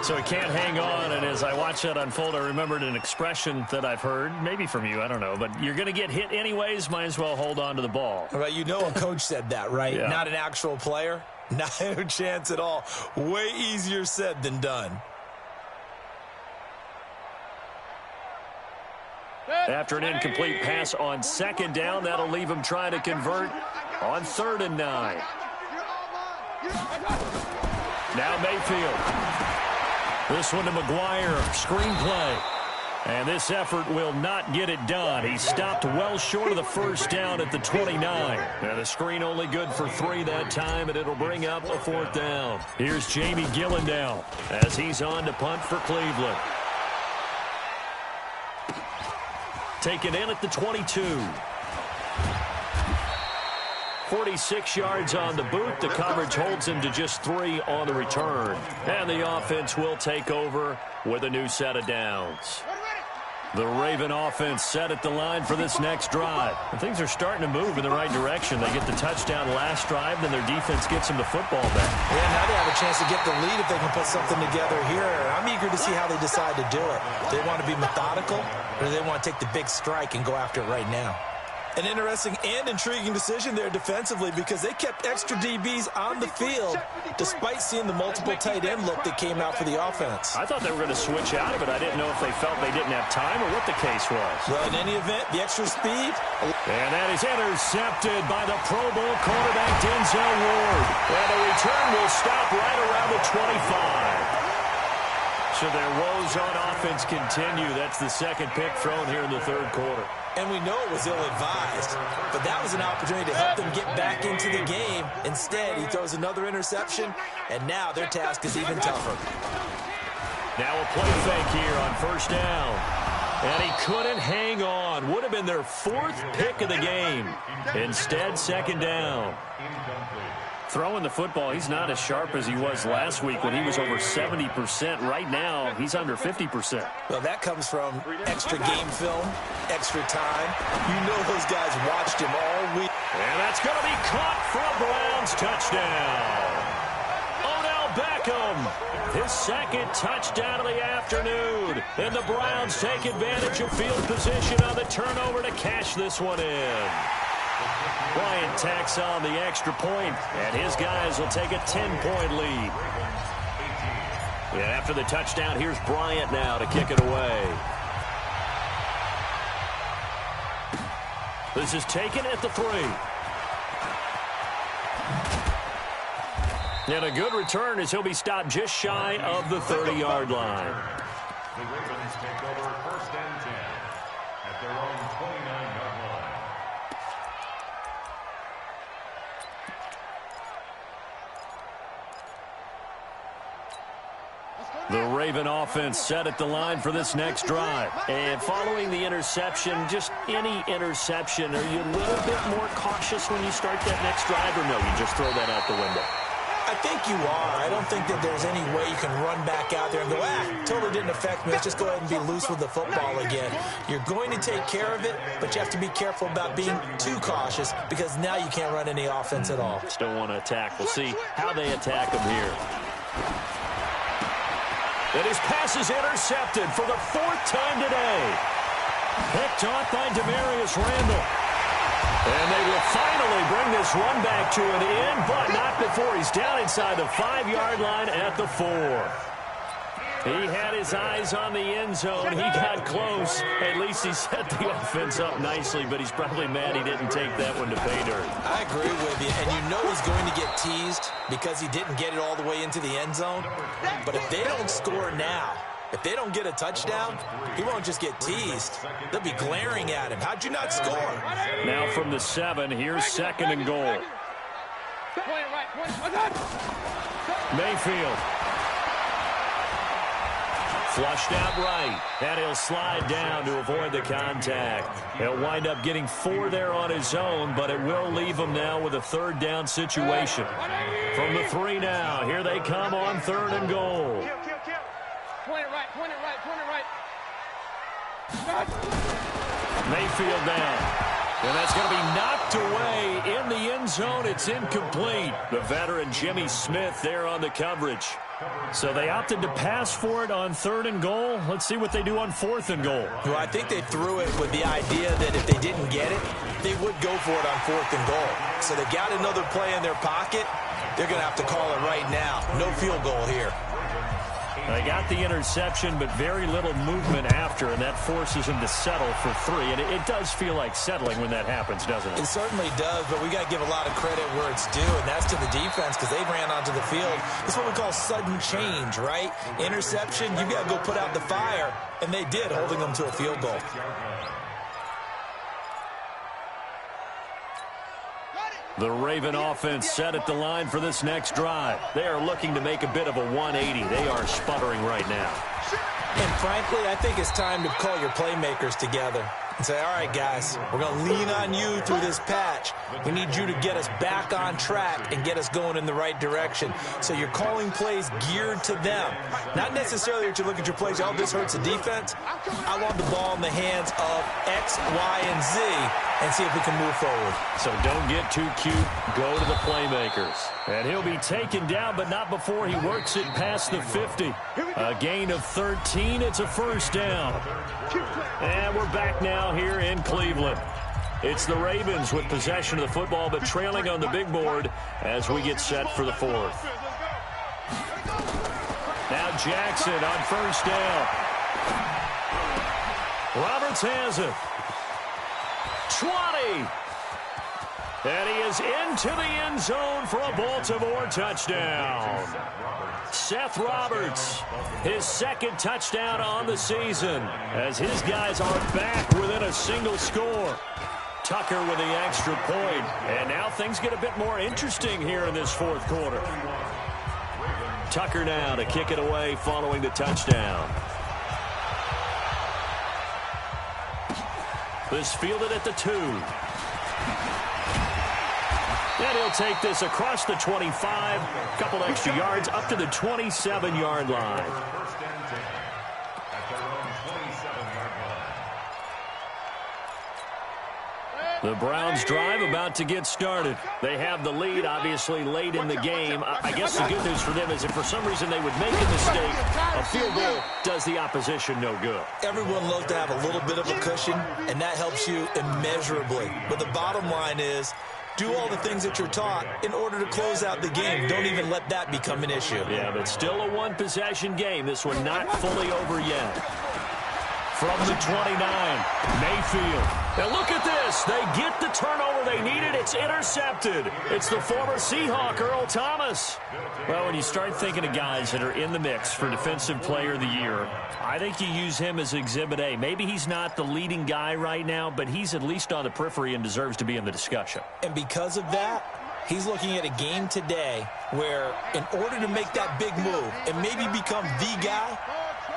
S1: So he can't hang on, and as I watch that unfold, I remembered an expression that I've heard, maybe from you, I don't know, but you're going to get hit anyways, might as well hold on to the ball.
S2: Well, you know a coach said that, right?
S1: Yeah. Not
S2: an actual player? No chance at all. Way easier said than done.
S1: After an incomplete pass on 2nd down, that'll leave him trying to convert on 3rd and 9. Now Mayfield. This one to McGuire, screenplay. And this effort will not get it done. He stopped well short of the 1st down at the 29. And the screen only good for 3 that time, and it'll bring up a 4th down. Here's Jamie Gillen now as he's on to punt for Cleveland. Taken in at the 22. 46 yards on the boot. The coverage holds him to just 3 on the return. And the offense will take over with a new set of downs. The Raven offense set at the line for this next drive. And things are starting to move in the right direction. They get the touchdown last drive, then their defense gets them the football back.
S2: Yeah, now they have a chance to get the lead if they can put something together here. I'm eager to see how they decide to do it. Do they want to be methodical, or do they want to take the big strike and go after it right now? An interesting and intriguing decision there defensively, because they kept extra DBs on the field despite seeing the multiple tight end look that came out for the offense.
S1: I thought they were going to switch out of it. I didn't know if they felt they didn't have time or what the case was.
S2: Well, in any event, the extra speed.
S1: And that is intercepted by the Pro Bowl quarterback Denzel Ward. And the return will stop right around the 25. So their woes on offense continue. That's the 2nd pick thrown here in the 3rd quarter.
S2: And we know it was ill-advised, but that was an opportunity to help them get back into the game. Instead, he throws another interception, and now their task is even tougher.
S1: Now a play fake here on 1st down. And he couldn't hang on. Would have been their 4th pick of the game. Instead, 2nd down. Throwing the football, he's not as sharp as he was last week when he was over 70%. Right now, he's under 50%.
S2: Well, that comes from extra game film, extra time. You know those guys watched him all week.
S1: And that's going to be caught for a Browns touchdown. Odell Beckham, his 2nd touchdown of the afternoon. And the Browns take advantage of field position on the turnover to cash this one in. Bryant tacks on the extra point, and his guys will take a 10-point lead. And after the touchdown, here's Bryant now to kick it away. This is taken at the 3. And a good return as he'll be stopped just shy of the 30-yard line.
S4: The Ravens take over 1st and 10 at their own 29-yard line.
S1: The Raven offense set at the line for this next drive. And following the interception, just any interception, are you a little bit more cautious when you start that next drive, or no, you just throw that out the window?
S2: I think you are. I don't think that there's any way you can run back out there and go, totally didn't affect me. Let's just go ahead and be loose with the football again. You're going to take care of it, but you have to be careful about being too cautious because now you can't run any offense at all.
S1: Just don't want to attack. We'll see how they attack him here. And his pass is intercepted for the 4th time today. Picked off by Demarius Randall. And they will finally bring this one back to an end, but not before he's down inside the 5-yard line at the 4. He had his eyes on the end zone. He got close. At least he set the offense up nicely, but he's probably mad he didn't take that one to pay dirt.
S2: I agree with you, and you know he's going to get teased because he didn't get it all the way into the end zone. But if they don't score now, if they don't get a touchdown, he won't just get teased. They'll be glaring at him. How'd you not score?
S1: Now from the 7, here's 2nd and goal. Mayfield. Flushed out right, and he'll slide down to avoid the contact. He'll wind up getting 4 there on his own, but it will leave him now with a 3rd down situation. From the 3 now, here they come on 3rd and goal.
S5: Point it right, point it right, point it right.
S1: Mayfield down. And that's going to be knocked away in the end zone. It's incomplete. The veteran Jimmy Smith there on the coverage. So they opted to pass for it on 3rd and goal. Let's see what they do on 4th and goal.
S2: Well, I think they threw it with the idea that if they didn't get it, they would go for it on 4th and goal. So they got another play in their pocket. They're going to have to call it right now. No field goal here.
S1: They got the interception, but very little movement after, and that forces him to settle for 3. And it does feel like settling when that happens, doesn't it?
S2: It certainly does, but we got to give a lot of credit where it's due, and that's to the defense because they ran onto the field. It's what we call sudden change, right? Interception, you got to go put out the fire, and they did, holding them to a field goal.
S1: The Raven offense set at the line for this next drive. They are looking to make a bit of a 180. They are sputtering right now.
S2: And frankly, I think it's time to call your playmakers together and say, all right, guys, we're going to lean on you through this patch. We need you to get us back on track and get us going in the right direction. So you're calling plays geared to them. Not necessarily that you look at your plays, oh, this hurts the defense. I want the ball in the hands of X, Y, and Z and see if we can move forward.
S1: So don't get too cute. Go to the playmakers. And he'll be taken down, but not before he works it past the 50. A gain of 13. It's a 1st down. And we're back now here in Cleveland. It's the Ravens with possession of the football, but trailing on the big board as we get set for the 4th. Now Jackson on 1st down. Roberts has it. 20. And he is into the end zone for a Baltimore touchdown. Seth Roberts, his 2nd touchdown on the season, as his guys are back within a single score. Tucker with the extra point, and now things get a bit more interesting here in this 4th quarter. Tucker now to kick it away following the touchdown. This fielded at the 2. And he'll take this across the 25, a couple extra yards up to the 27-yard line. The Browns drive about to get started. They have the lead, obviously, late in the game. I guess the good news for them is if for some reason they would make a mistake, a field goal does the opposition no good.
S2: Everyone loves to have a little bit of a cushion, and that helps you immeasurably. But the bottom line is, do all the things that you're taught in order to close out the game. Don't even let that become an issue.
S1: Yeah, but still a one-possession game. This one not fully over yet. From the 29, Mayfield. And look at this. They get the turnover they needed. It's intercepted. It's the former Seahawk, Earl Thomas. Well, when you start thinking of guys that are in the mix for Defensive Player of the Year, I think you use him as Exhibit A. Maybe he's not the leading guy right now, but he's at least on the periphery and deserves to be in the discussion.
S2: And because of that, he's looking at a game today where in order to make that big move and maybe become the guy,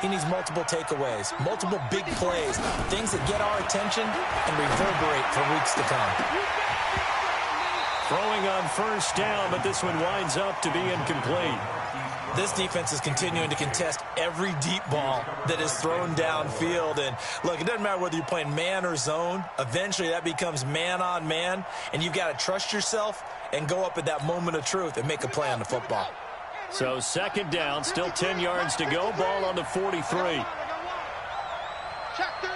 S2: he needs multiple takeaways, multiple big plays, things that get our attention and reverberate for weeks to come.
S1: Throwing on first down, but this one winds up to be incomplete.
S2: This defense is continuing to contest every deep ball that is thrown downfield. And, look, it doesn't matter whether you're playing man or zone. Eventually that becomes man on man, and you've got to trust yourself and go up at that moment of truth and make a play on the football.
S1: So second down, still 10 yards to go. Ball on the 43.
S3: Check 30.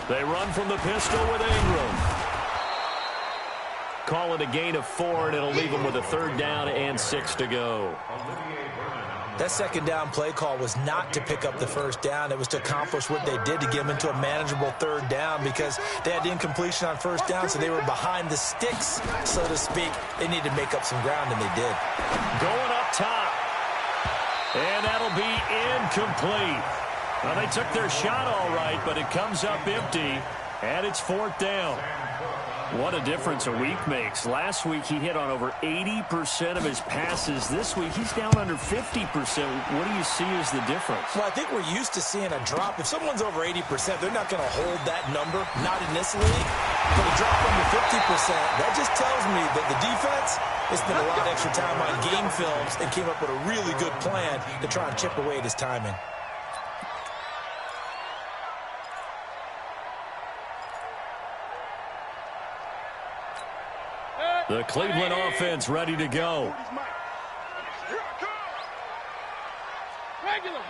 S1: They run from the pistol with Ingram. Call it a gain of 4, and it'll leave them with a third down and 6 to go.
S2: That second down play call was not to pick up the first down. It was to accomplish what they did to get them into a manageable third down because they had incompletion on first down, so they were behind the sticks, so to speak. They needed to make up some ground, and they did.
S1: Going up top. And that'll be incomplete. Well, they took their shot all right, but it comes up empty, and it's fourth down. What a difference a week makes. Last week, he hit on over 80% of his passes. This week, he's down under 50%. What do you see as the difference?
S2: Well, I think we're used to seeing a drop. If someone's over 80%, they're not going to hold that number, not in this league. But a drop under 50%, that just tells me that the defense has spent a lot of extra time on game films and came up with a really good plan to try and chip away at his timing.
S1: The Cleveland offense ready to go.
S5: Regular.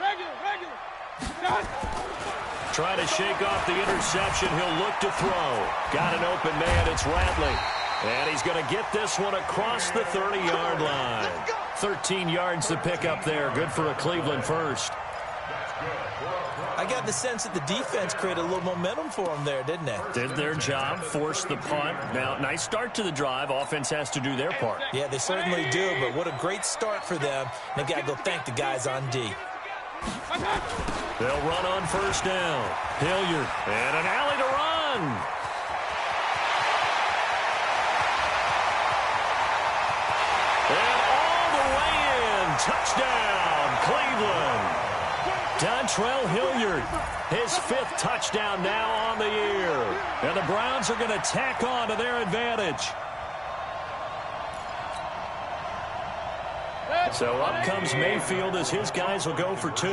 S1: Trying to shake off the interception. He'll look to throw. Got an open man. It's Ratley. And he's going to get this one across the 30-yard line. 13 yards to pick up there. Good for a Cleveland first.
S2: I got the sense that the defense created a little momentum for them there, didn't they?
S1: Did their job, forced the punt. Now, nice start to the drive. Offense has to do their part.
S2: Yeah, they certainly do, but what a great start for them. They've got to go thank the guys on D.
S1: They'll run on first down. Hilliard, and an alley to run. And all the way in. Touchdown, Cleveland. Dontrell Hilliard, his 5th touchdown now on the year. And the Browns are going to tack on to their advantage. So up comes Mayfield as his guys will go for 2.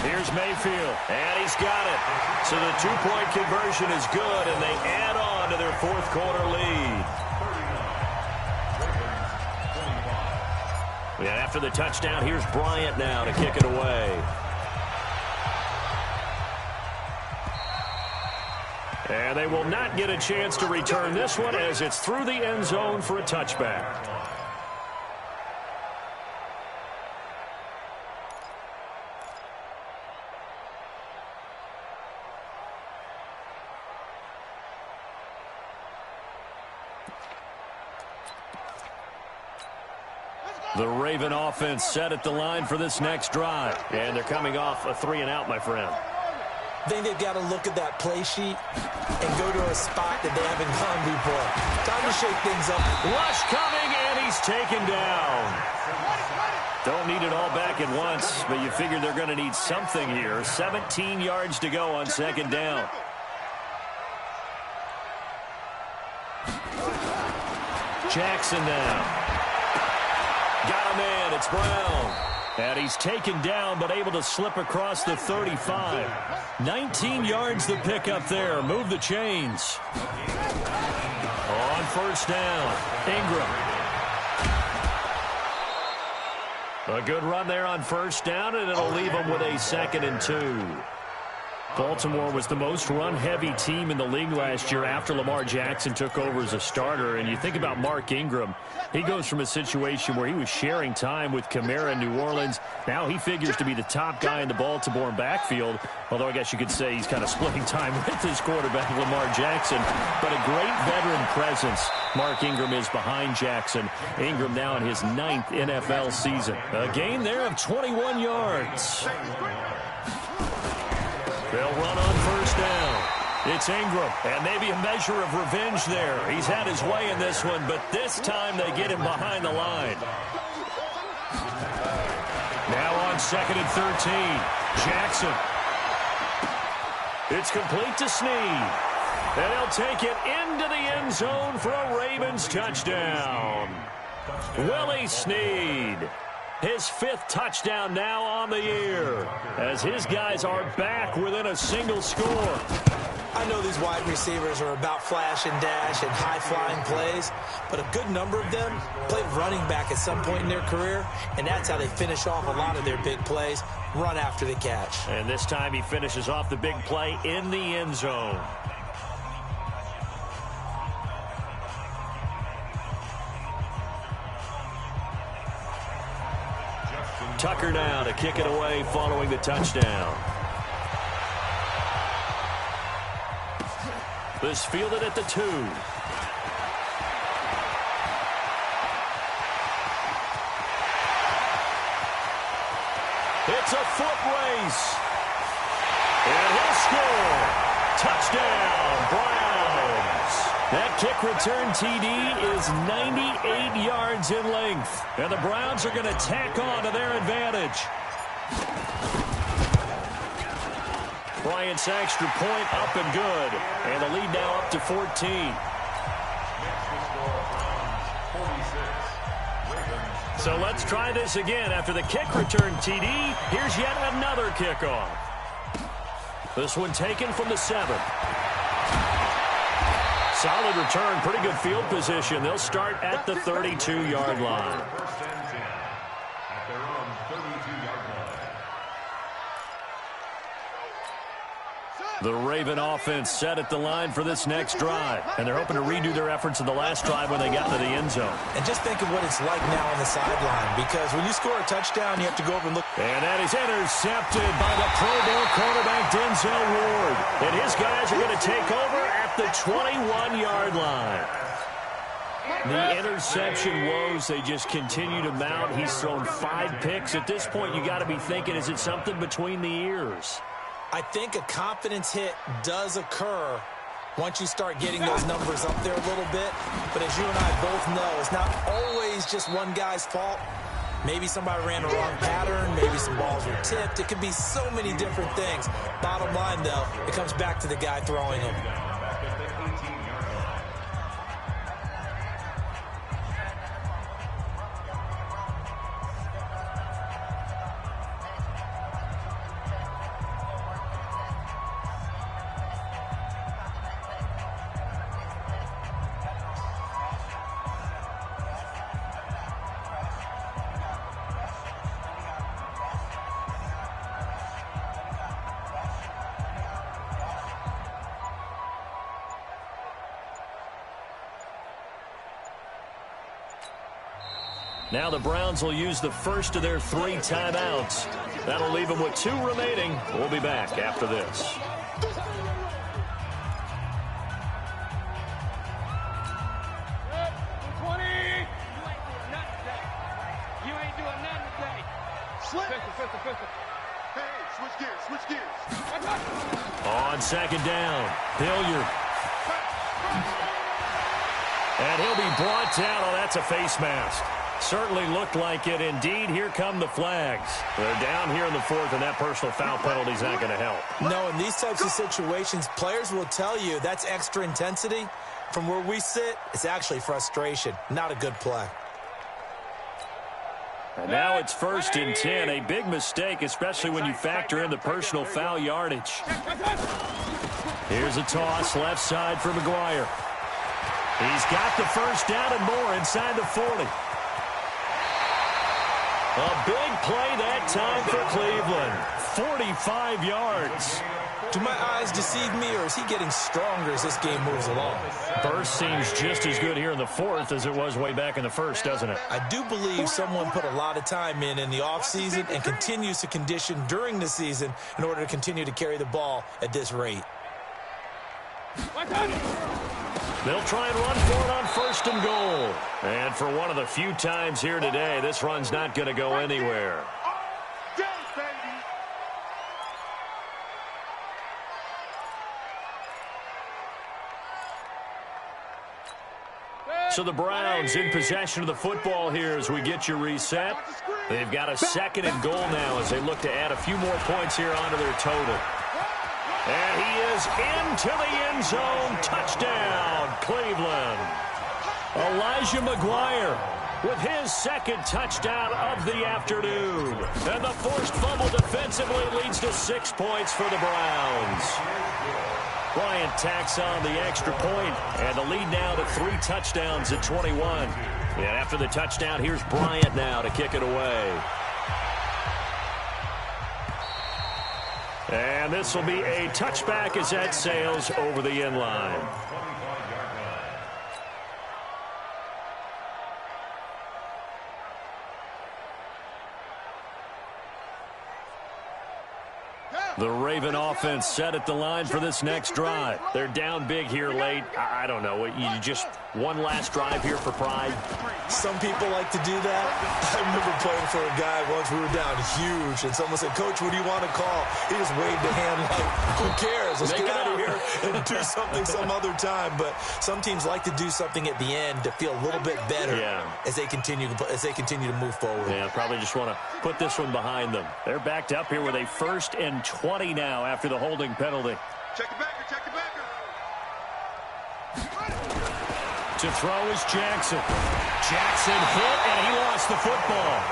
S1: Here's Mayfield, and he's got it. So the 2-point conversion is good, and they add on to their 4th quarter lead. And after the touchdown, here's Bryant now to kick it away. And they will not get a chance to return this one as it's through the end zone for a touchback. The Raven offense set at the line for this next drive. And they're coming off a 3-and-out, my friend.
S2: I think they've got to look at that play sheet and go to a spot that they haven't gone before. Time to shake things up.
S1: Rush coming, and he's taken down. Don't need it all back at once, but you figure they're going to need something here. 17 yards to go on second down. Jackson now. Got a man, it's Brown. And he's taken down, but able to slip across the 35. 19 yards to pick up there. Move the chains. On first down, Ingram. A good run there on first down, and it'll leave them with a 2nd and 2. Baltimore was the most run-heavy team in the league last year after Lamar Jackson took over as a starter. And you think about Mark Ingram, he goes from a situation where he was sharing time with Kamara in New Orleans. Now he figures to be the top guy in the Baltimore backfield, although I guess you could say he's kind of splitting time with his quarterback, Lamar Jackson. But a great veteran presence Mark Ingram is behind Jackson. Ingram now in his 9th NFL season. A gain there of 21 yards. They'll run on first down. It's Ingram, and maybe a measure of revenge there. He's had his way in this one, but this time they get him behind the line. Now on 2nd and 13, Jackson. It's complete to Snead. And he'll take it into the end zone for a Ravens touchdown. Willie Snead. His 5th touchdown now on the year, as his guys are back within a single score.
S2: I know these wide receivers are about flash and dash and high-flying plays, but a good number of them played running back at some point in their career, and that's how they finish off a lot of their big plays, run after the catch.
S1: And this time he finishes off the big play in the end zone. Tucker now to kick it away following the touchdown. This fielded at the 2. It's a foot race. And he'll score. Touchdown, Browns. That kick return TD is 98 yards in length. And the Browns are going to tack on to their advantage. Bryant's extra point up and good. And the lead now up to 14. So let's try this again. After the kick return TD, here's yet another kickoff. This one taken from the 7. Solid return, pretty good field position. They'll start at the 32-yard line. The Raven offense set at the line for this next drive. And they're hoping to redo their efforts in the last drive when they got into the end zone.
S2: And just think of what it's like now on the sideline, because when you score a touchdown, you have to go over and look.
S1: And that is intercepted by the Pro Bowl quarterback Denzel Ward. And his guys are going to take over at the 21-yard line. The interception woes, they just continue to mount. He's thrown 5 picks. At this point, you got to be thinking, is it something between the ears?
S2: I think a confidence hit does occur once you start getting those numbers up there a little bit. But as you and I both know, it's not always just one guy's fault. Maybe somebody ran the wrong pattern. Maybe some balls were tipped. It could be so many different things. Bottom line, though, it comes back to the guy throwing them.
S1: Now the Browns will use the first of their 3 timeouts. That'll leave them with 2 remaining. We'll be back after this. On 2nd down, Hilliard. And he'll be brought down. Oh, that's a face mask. Certainly looked like it. Indeed, here come the flags. They're down here in the 4th, and that personal foul penalty is not going to help.
S2: No, in these types of situations, players will tell you that's extra intensity. From where we sit, it's actually frustration. Not a good play.
S1: And now it's 1st and 10. A big mistake, especially when you factor in the personal foul yardage. Here's a toss left side for McGuire. He's got the first down and more inside the 40. A big play that time for Cleveland. 45 yards.
S2: Do my eyes deceive me, or is he getting stronger as this game moves along?
S1: Burst seems just as good here in the fourth as it was way back in the first, doesn't it?
S2: I do believe someone put a lot of time in the offseason and continues to condition during the season in order to continue to carry the ball at this rate.
S1: They'll try and run for it on first and goal. And for one of the few times here today, this run's not going to go anywhere. So the Browns in possession of the football here as we get you reset. They've got a second and goal now as they look to add a few more points here onto their total. And he is into the end zone. Touchdown, Cleveland. Elijah McGuire with his second touchdown of the afternoon. And the forced fumble defensively leads to 6 points for the Browns. Bryant tacks on the extra point, and the lead now to 3 touchdowns at 21. And after the touchdown, here's Bryant now to kick it away. And this will be a touchback as that sails over the end line. The Raven offense set at the line for this next drive. They're down big here late. I don't know. You just one last drive here for pride?
S2: Some people like to do that. I remember playing for a guy once. We were down huge, and someone said, "Coach, what do you want to call?" He just waved a hand like, "Who cares? Let's get out of here and do something some other time." But some teams like to do something at the end to feel a little bit better as they continue to move forward.
S1: Yeah, probably just want to put this one behind them. They're backed up here with a 1st and 20 now after the holding penalty.
S3: Check it back. Check it back.
S1: To throw is Jackson. Jackson hit, and he lost the football.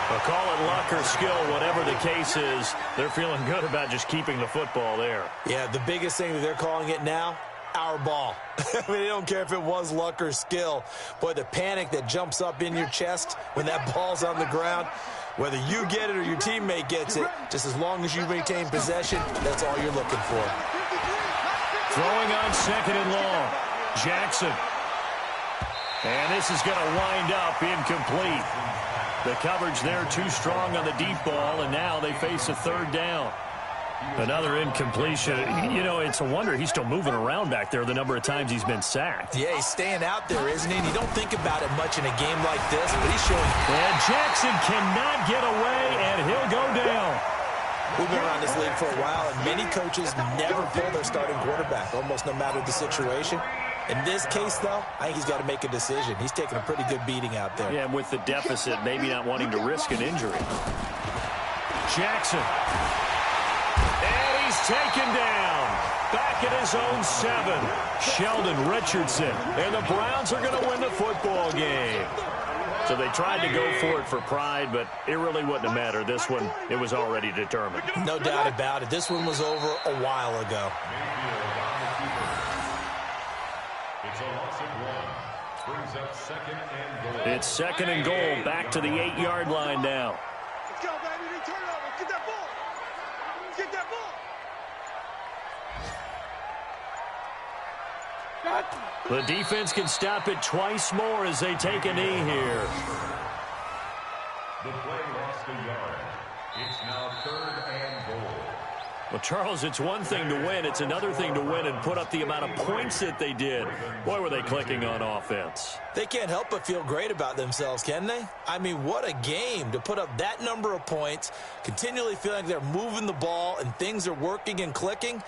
S1: Well, call it luck or skill, whatever the case is. They're feeling good about just keeping the football there.
S2: Yeah, the biggest thing that they're calling it now, our ball. I mean, they don't care if it was luck or skill. Boy, the panic that jumps up in your chest when that ball's on the ground, whether you get it or your teammate gets it, just as long as you maintain possession, that's all you're looking for.
S1: Throwing on second and long. Jackson. And this is going to wind up incomplete. The coverage there too strong on the deep ball, and now they face a 3rd down. Another incompletion. You know, it's a wonder he's still moving around back there the number of times he's been sacked.
S2: Yeah, he's staying out there, isn't he? And you don't think about it much in a game like this, but he's showing.
S1: And Jackson cannot get away, and he'll go down.
S2: We've been around this league for a while, and many coaches never pull their starting quarterback, almost no matter the situation. In this case, though, I think he's got to make a decision. He's taking a pretty good beating out there.
S1: Yeah, and with the deficit, maybe not wanting to risk an injury. Jackson. And he's taken down. Back at his own 7. Sheldon Richardson. And the Browns are going to win the football game. So they tried to go for it for pride, but it really wouldn't have mattered. This one, it was already determined.
S2: No doubt about it. This one was over a while ago.
S4: It's a loss of 1. Brings up 2nd and goal.
S1: It's 2nd and goal. Back to the 8-yard line now.
S3: Let's go, baby. Turn it over. Get that ball. Get that ball.
S1: The defense can stop it twice more as they take a knee here.
S4: The play lost a yard. It's now 3rd and goal.
S1: Well, Charles, it's one thing to win. It's another thing to win and put up the amount of points that they did. Boy, were they clicking on offense.
S2: They can't help but feel great about themselves, can they? I mean, what a game to put up that number of points, continually feeling like they're moving the ball and things are working and clicking.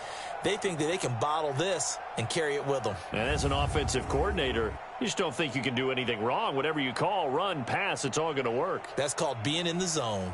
S2: They think that they can bottle this and carry it with them.
S1: And as an offensive coordinator, you just don't think you can do anything wrong. Whatever you call, run, pass, it's all going to work.
S2: That's called being in the zone.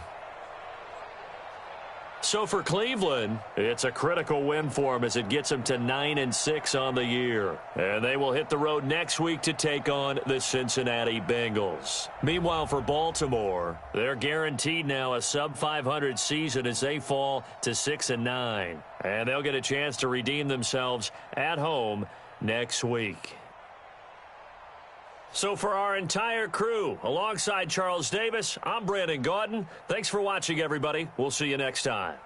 S1: So for Cleveland, it's a critical win for them as it gets them to 9-6 on the year. And they will hit the road next week to take on the Cincinnati Bengals. Meanwhile, for Baltimore, they're guaranteed now a sub-500 season as they fall to 6-9. And they'll get a chance to redeem themselves at home next week. So for our entire crew, alongside Charles Davis, I'm Brandon Gaudin. Thanks for watching, everybody. We'll see you next time.